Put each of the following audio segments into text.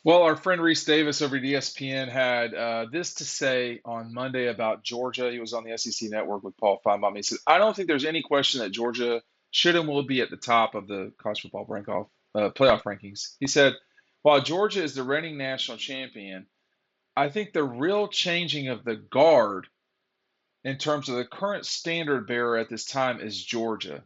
Well, our friend Rece Davis over at ESPN had this to say on Monday about Georgia. He was on the SEC Network with Paul Feinbaum. He said, "I don't think there's any question that Georgia should and will be at the top of the college football playoff rankings." He said, "While Georgia is the reigning national champion, I think the real changing of the guard in terms of the current standard bearer at this time is Georgia."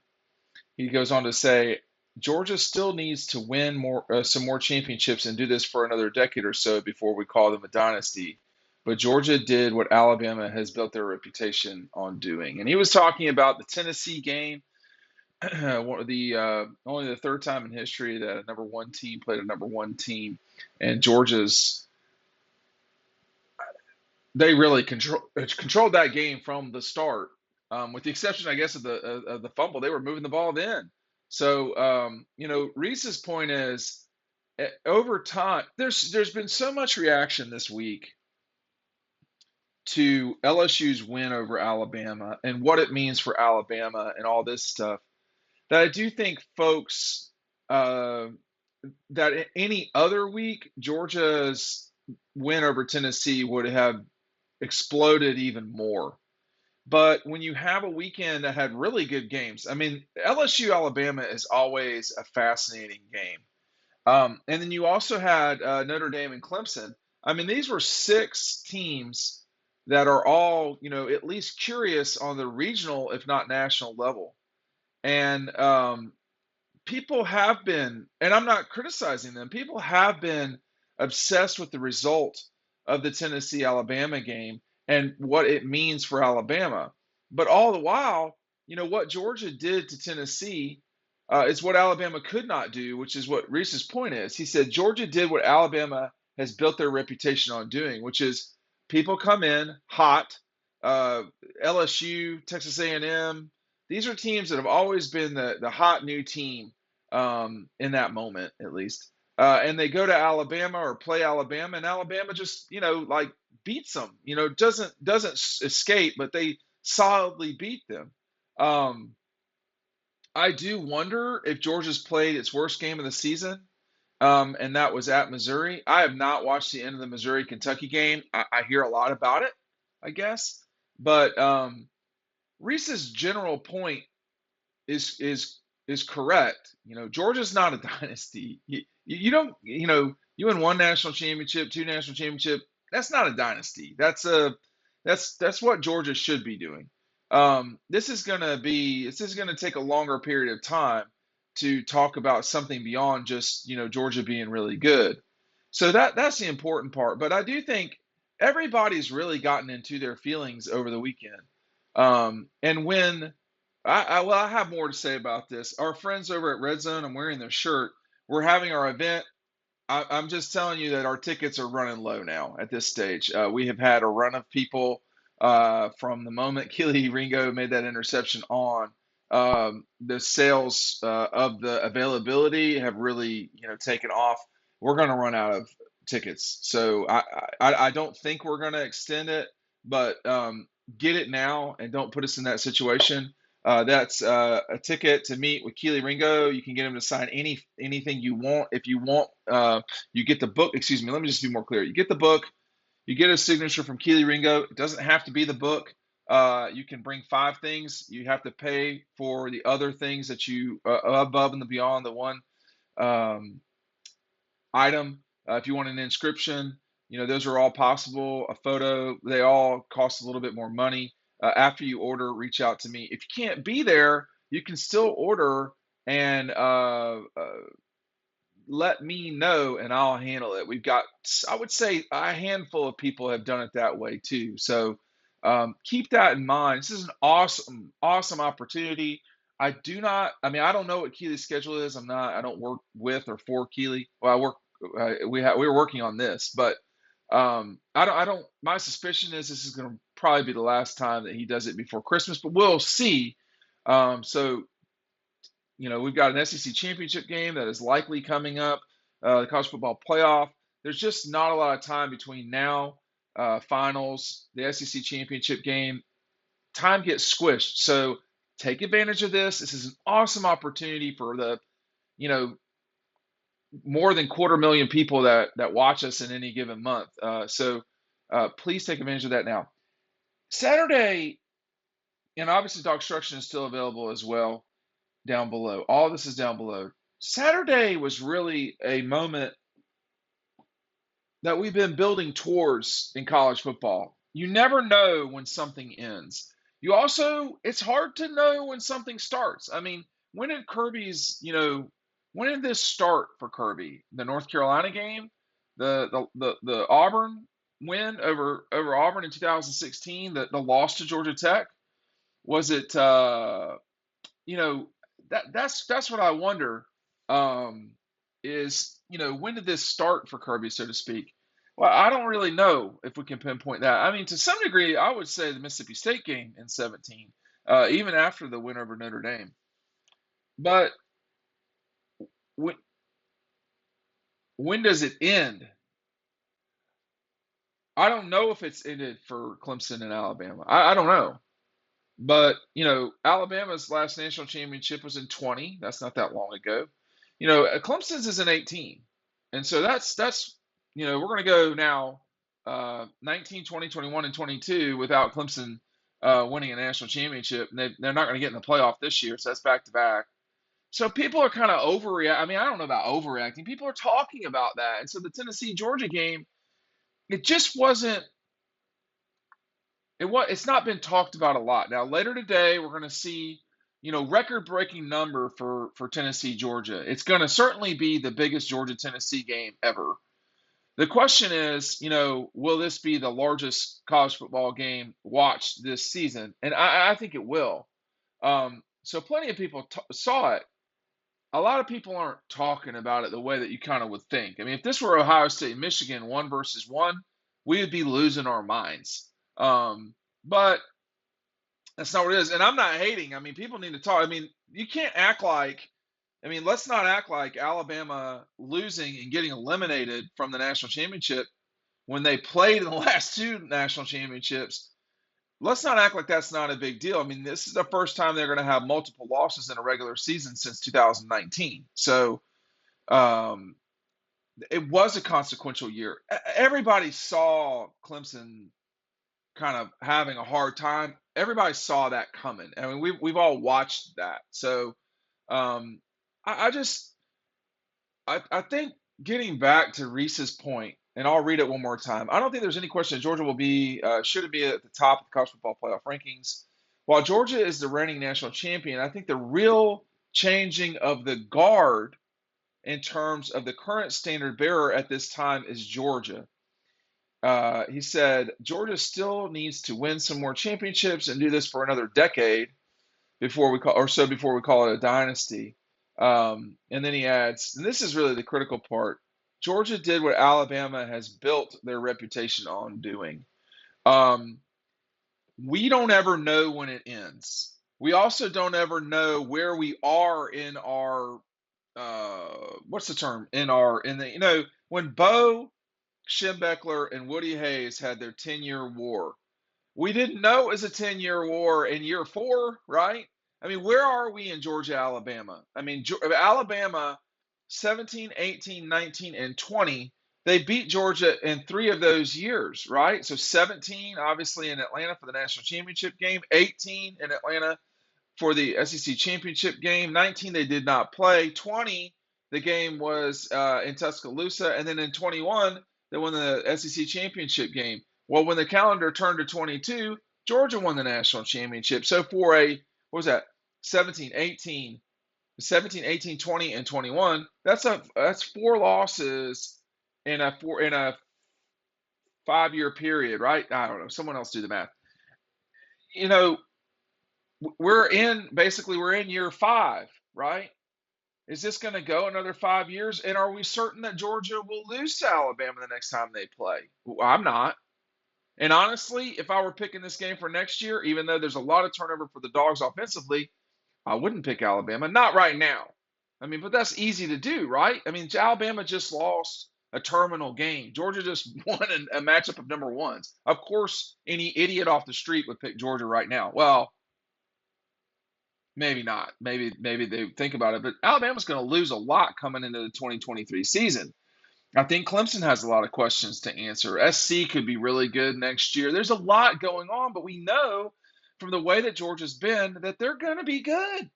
He goes on to say, Georgia still needs to win some more championships and do this for another decade or so before we call them a dynasty. But Georgia did what Alabama has built their reputation on doing. And he was talking about the Tennessee game, one of the only the third time in history that a number one team played a number one team, and Georgia's they really controlled that game from the start, with the exception, I guess, of the fumble. They were moving the ball then. So, Reese's point is, over time, there's been so much reaction this week to LSU's win over Alabama and what it means for Alabama and all this stuff that I do think folks uh, that any other week Georgia's win over Tennessee would have exploded even more. But when you have a weekend that had really good games, I mean, LSU Alabama is always a fascinating game. And then you also had Notre Dame and Clemson. I mean, these were six teams that are all, at least curious on the regional, if not national level. And people have been, and I'm not criticizing them, people have been obsessed with the result of the Tennessee Alabama game and what it means for Alabama. But all the while, what Georgia did to Tennessee is what Alabama could not do, which is what Reese's point is. He said Georgia did what Alabama has built their reputation on doing, which is people come in hot. Uh, LSU, Texas A&M, these are teams that have always been the hot new team, in that moment, at least. And they go to Alabama or play Alabama, and Alabama just, like beats them. Doesn't escape, but they solidly beat them. Um, I do wonder if Georgia's played its worst game of the season, and that was at Missouri. I have not watched the end of the Missouri Kentucky game. I hear a lot about it, I guess, but Reese's general point is correct. Georgia's not a dynasty. You don't, you win one national championship, two national championship. That's not a dynasty. That's what Georgia should be doing. This is gonna take a longer period of time to talk about something beyond just Georgia being really good. So that's the important part. But I do think everybody's really gotten into their feelings over the weekend. And when well, I have more to say about this. Our friends over at Red Zone, I'm wearing their shirt. We're having our event. I'm just telling you that our tickets are running low now at this stage. We have had a run of people from the moment Kelee Ringo made that interception on. The sales of the availability have really, taken off. We're going to run out of tickets, so I don't think we're going to extend it, but get it now and don't put us in that situation. That's a ticket to meet with Kelee Ringo. You can get him to sign anything you want. If you want, you get the book. Excuse me. Let me just be more clear. You get the book. You get a signature from Kelee Ringo. It doesn't have to be the book. You can bring five things. You have to pay for the other things that you above and beyond the one um, item. If you want an inscription, those are all possible. A photo, they all cost a little bit more money. After you order, reach out to me. If you can't be there, you can still order and let me know and I'll handle it. We've got, I would say, a handful of people have done it that way too. So keep that in mind. This is an awesome, awesome opportunity. I mean, I don't know what Keely's schedule is. I don't work with or for Keely. Well, I work, we were working on this, but my suspicion is this is going to probably be the last time that he does it before Christmas, but we'll see. So we've got an SEC championship game that is likely coming up, the college football playoff. There's just not a lot of time between now, finals, the SEC championship game. Time gets squished. So take advantage of this. This is an awesome opportunity for the, you know, more than 250,000 people that watch us in any given month. So please take advantage of that now. Saturday, and obviously Dog Instruction is still available as well down below. All this is down below. Saturday was really a moment that we've been building towards in college football. You never know when something ends. You also, it's hard to know when something starts. I mean, when did when did this start for Kirby? The North Carolina game, the Auburn win over Auburn in 2016, the loss to Georgia Tech. Was it you know that's what I wonder, um, is when did this start for Kirby, so to speak? Well, I don't really know if we can pinpoint that. I mean, to some degree, I would say the Mississippi State game in 17, even after the win over Notre Dame. But when, when does it end? I don't know if it's ended for Clemson and Alabama. I don't know. But, Alabama's last national championship was in 20. That's not that long ago. Clemson's is in 18. And so we're going to go now 19, 20, 21, and 22 without Clemson winning a national championship. And they're not going to get in the playoff this year. So that's back to back. So people are kind of overreacting. I mean, I don't know about overreacting. People are talking about that. And so the Tennessee Georgia game, it just wasn't it's not been talked about a lot. Now later today we're going to see, record-breaking number for Tennessee Georgia. It's going to certainly be the biggest Georgia Tennessee game ever. The question is, will this be the largest college football game watched this season? And I think it will. So plenty of people saw it. A lot of people aren't talking about it the way that you kind of would think. I mean, if this were Ohio State, Michigan, 1-1, we would be losing our minds. But that's not what it is. And I'm not hating. I mean, people need to talk. I mean, you can't act like, let's not act like Alabama losing and getting eliminated from the national championship when they played in the last two national championships. Let's not act like that's not a big deal. I mean, this is the first time they're going to have multiple losses in a regular season since 2019. So it was a consequential year. Everybody saw Clemson kind of having a hard time. Everybody saw that coming. I mean, we've all watched that. So um, I just I think getting back to Rece's point, and I'll read it one more time. I don't think there's any question that Georgia will be should be at the top of the college football playoff rankings. While Georgia is the reigning national champion, I think the real changing of the guard in terms of the current standard bearer at this time is Georgia. He said Georgia still needs to win some more championships and do this for another decade before we call it a dynasty. And then he adds, and this is really the critical part: Georgia did what Alabama has built their reputation on doing. Um, we don't ever know when it ends. We also don't ever know where we are in our what's the term in the when Bo Schembechler and Woody Hayes had their 10-year war. We didn't know it was a 10-year war in year 4, right? I mean, where are we in Georgia, Alabama? I mean, Alabama 17, 18, 19, and 20, they beat Georgia in 3 of those years, right? So 17, obviously, in Atlanta for the national championship game, 18 in Atlanta for the SEC championship game, 19 they did not play, 20 the game was in Tuscaloosa, and then in 21 they won the SEC championship game. Well, when the calendar turned to 22, Georgia won the national championship. So for what was that, 17, 18, 17, 18, 20, and 21, that's 4 losses in a 5-year period, right? I don't know. Someone else do the math. You know, we're in year 5, right? Is this going to go another 5 years? And are we certain that Georgia will lose to Alabama the next time they play? Well, I'm not. And honestly, if I were picking this game for next year, even though there's a lot of turnover for the Dogs offensively, I wouldn't pick Alabama. Not right now. I mean, but that's easy to do, right? I mean, Alabama just lost a terminal game. Georgia just won a matchup of number ones. Of course, any idiot off the street would pick Georgia right now. Well, maybe not. Maybe they think about it, but Alabama's going to lose a lot coming into the 2023 season. I think Clemson has a lot of questions to answer. SC could be really good next year. There's a lot going on, but we know from the way that Georgia's been that they're going to be good.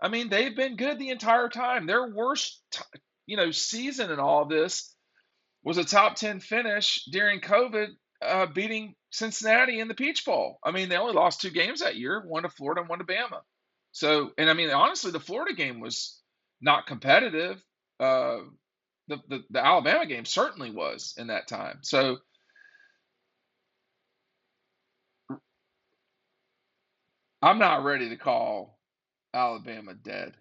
I mean, they've been good the entire time. Their worst, season in all of this was a top 10 finish during COVID, beating Cincinnati in the Peach Bowl. I mean, they only lost two games that year, one to Florida and one to Bama. So, and I mean, honestly, the Florida game was not competitive. Uh, the Alabama game certainly was in that time. So I'm not ready to call Alabama dead.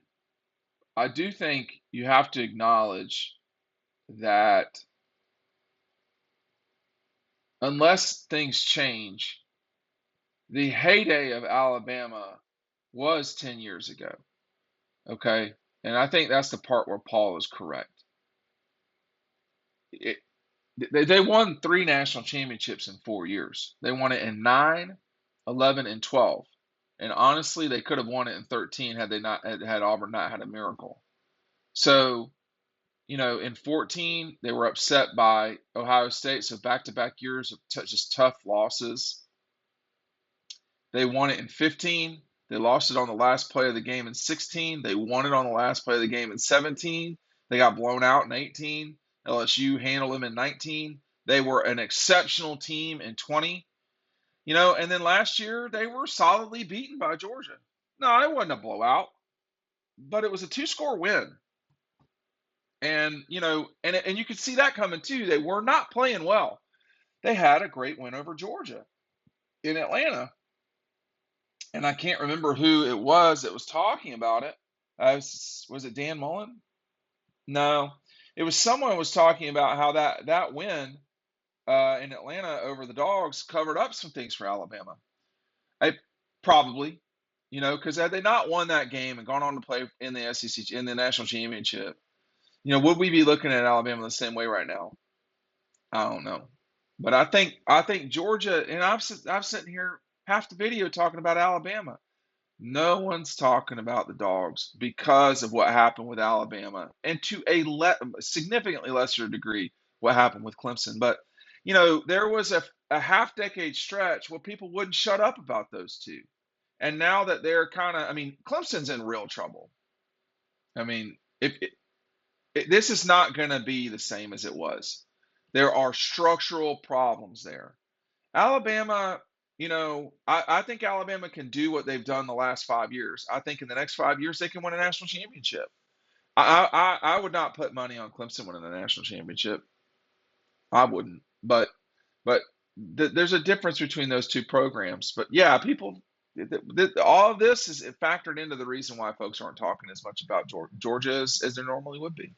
I do think you have to acknowledge that unless things change, the heyday of Alabama was 10 years ago. Okay. And I think that's the part where Paul is correct. It, they won three national championships in 4 years. They won it in 9, 11, and 12. And honestly, they could have won it in 13 had they not had Auburn not had a miracle. So, in 14, they were upset by Ohio State. So back-to-back years of just tough losses. They won it in 15. They lost it on the last play of the game in 16. They won it on the last play of the game in 17. They got blown out in 18. LSU handled them in 19. They were an exceptional team in 20. And then last year they were solidly beaten by Georgia. No, it wasn't a blowout, but it was a two-score win. And, and you could see that coming too. They were not playing well. They had a great win over Georgia in Atlanta. And I can't remember who it was that was talking about it. Was it Dan Mullen? No, it was someone was talking about how that win in Atlanta over the Dogs covered up some things for Alabama. I probably, because had they not won that game and gone on to play in the SEC in the national championship, would we be looking at Alabama the same way right now? I don't know, but I think Georgia, and I've sitting here half the video talking about Alabama. No one's talking about the Dogs because of what happened with Alabama, and to a significantly lesser degree, what happened with Clemson. But there was a half decade stretch where people wouldn't shut up about those two, and now that they're I mean, Clemson's in real trouble. I mean, if this is not going to be the same as it was, there are structural problems there. Alabama, I think Alabama can do what they've done the last 5 years. I think in the next 5 years they can win a national championship. I would not put money on Clemson winning the national championship. I wouldn't. But there's a difference between those two programs. But yeah, people, all of this is factored into the reason why folks aren't talking as much about Georgia as there normally would be.